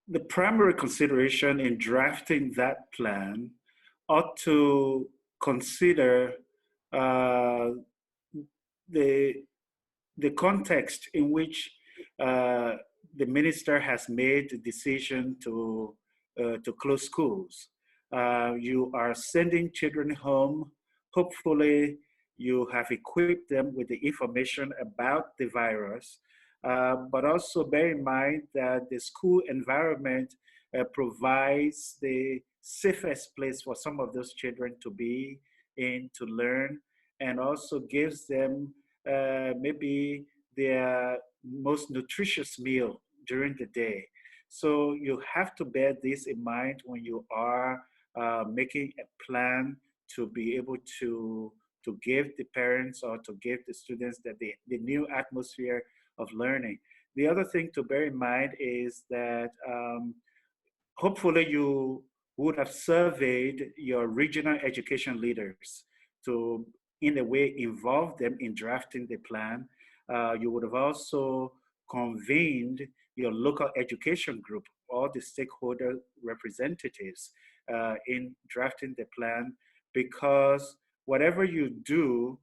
the primary consideration in drafting that plan ought to consider uh, the the context in which uh, the minister has made the decision to close schools. You are sending children home. Hopefully, you have equipped them with the information about the virus, but also bear in mind that the school environment provides the safest place for some of those children to be in to learn, and also gives them maybe their most nutritious meal during the day. So you have to bear this in mind when you are making a plan to be able to give the parents or to give the students that the new atmosphere of learning. The other thing to bear in mind is that hopefully you would have surveyed your regional education leaders to, in a way, involve them in drafting the plan. You would have also convened your local education group, all the stakeholder representatives in drafting the plan, because whatever you do,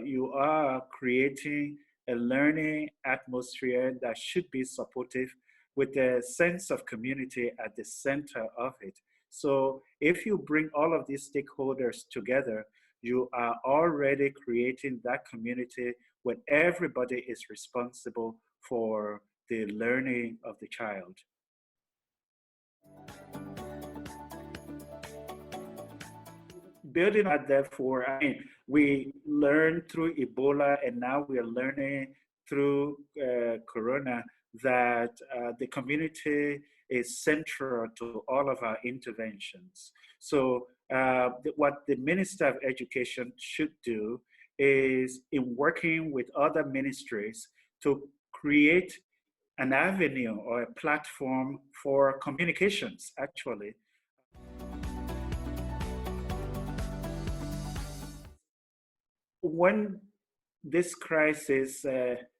you are creating a learning atmosphere that should be supportive with a sense of community at the center of it. So if you bring all of these stakeholders together, you are already creating that community where everybody is responsible for the learning of the child. Building on, therefore, I mean, we learned through Ebola, and now we are learning through Corona that the community is central to all of our interventions. So, what the Minister of Education should do is, in working with other ministries, to create an avenue or a platform for communications, actually. When this crisis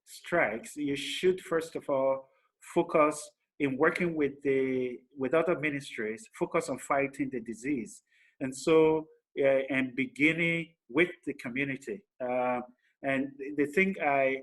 strikes, you should first of all focus in working with other ministries, focus on fighting the disease, and so and beginning with the community. And the thing I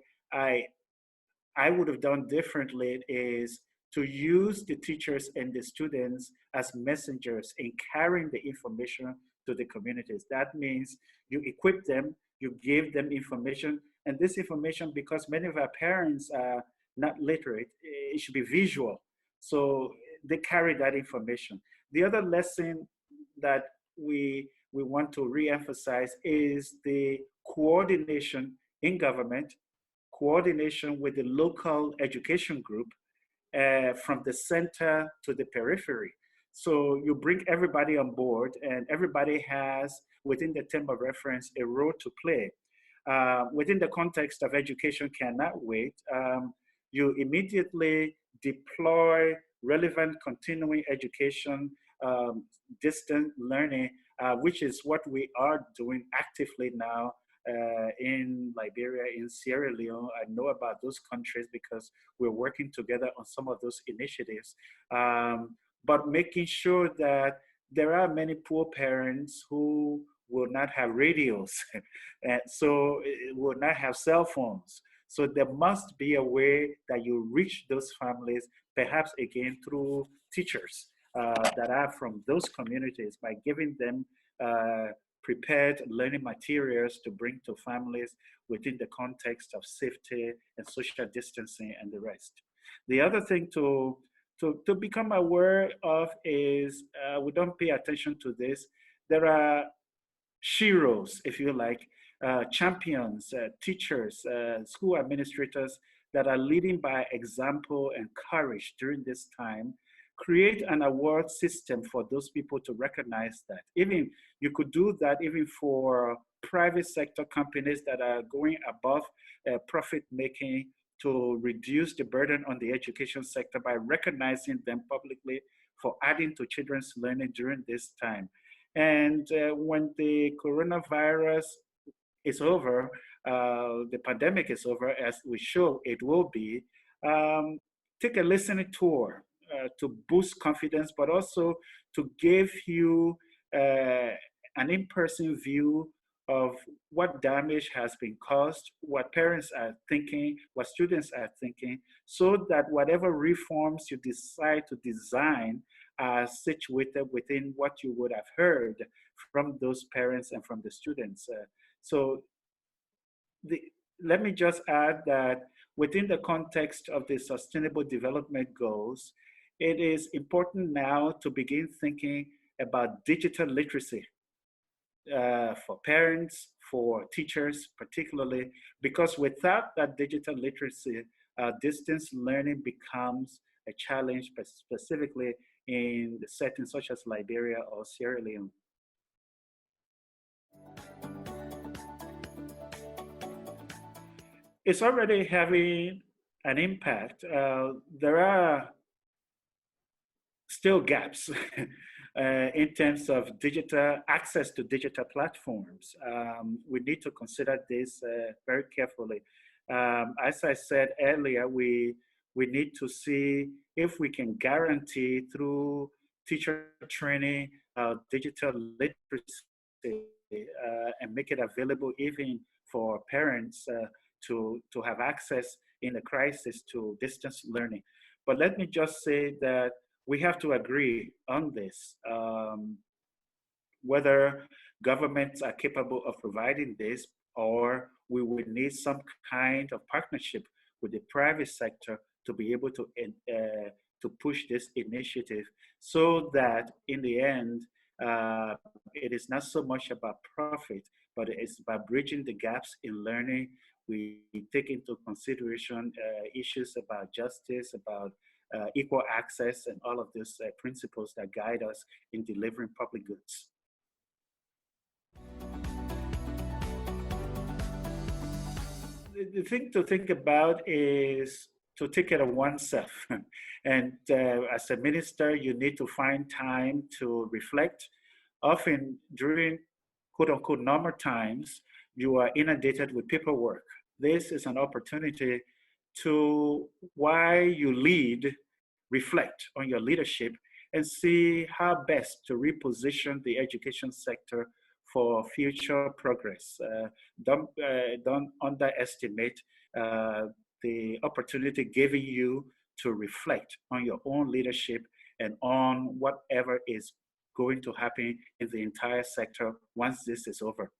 I would have done differently is to use the teachers and the students as messengers in carrying the information to the communities. That means you equip them, you give them information, and this information, because many of our parents are not literate, it should be visual. So they carry that information. The other lesson that we want to re-emphasize is the coordination in government, coordination with the local education group, from the center to the periphery. So you bring everybody on board, and everybody has, within the term of reference, a role to play. Within the context of education cannot wait, you immediately deploy relevant continuing education, distant learning, which is what we are doing actively now in Liberia, in Sierra Leone. I know about those countries because we're working together on some of those initiatives. But making sure that there are many poor parents who will not have radios, and so will not have cell phones. So there must be a way that you reach those families, perhaps again through teachers that are from those communities, by giving them prepared learning materials to bring to families within the context of safety and social distancing and the rest. The other thing to become aware of is we don't pay attention to this. There are sheroes, if you like, champions, teachers, school administrators that are leading by example and courage during this time. Create an award system for those people to recognize that. Even you could do that even for private sector companies that are going above profit making to reduce the burden on the education sector by recognizing them publicly for adding to children's learning during this time. And when the coronavirus is over, the pandemic is over, as we show it will be, take a listening tour to boost confidence, but also to give you an in-person view of what damage has been caused, what parents are thinking, what students are thinking, so that whatever reforms you decide to design are situated within what you would have heard from those parents and from the students. So the, let me just add that within the context of the Sustainable Development Goals, it is important now to begin thinking about digital literacy for parents, for teachers, particularly, because without that digital literacy, distance learning becomes a challenge, specifically in settings such as Liberia or Sierra Leone. It's already having an impact. There are still gaps in terms of digital access to digital platforms. We need to consider this very carefully. As I said earlier, we need to see if we can guarantee through teacher training, digital literacy, and make it available even for parents to have access in a crisis to distance learning. But let me just say that we have to agree on this, whether governments are capable of providing this, or we would need some kind of partnership with the private sector to be able to push this initiative, so that in the end, uh, it is not so much about profit, but it's about bridging the gaps in learning. We take into consideration issues about justice, about equal access, and all of these principles that guide us in delivering public goods. The thing to think about is to take care of oneself. And as a minister, you need to find time to reflect. Often during quote unquote normal times, you are inundated with paperwork. This is an opportunity to, while you lead, reflect on your leadership and see how best to reposition the education sector for future progress. Don't underestimate uh, the opportunity given you to reflect on your own leadership and on whatever is going to happen in the entire sector once this is over.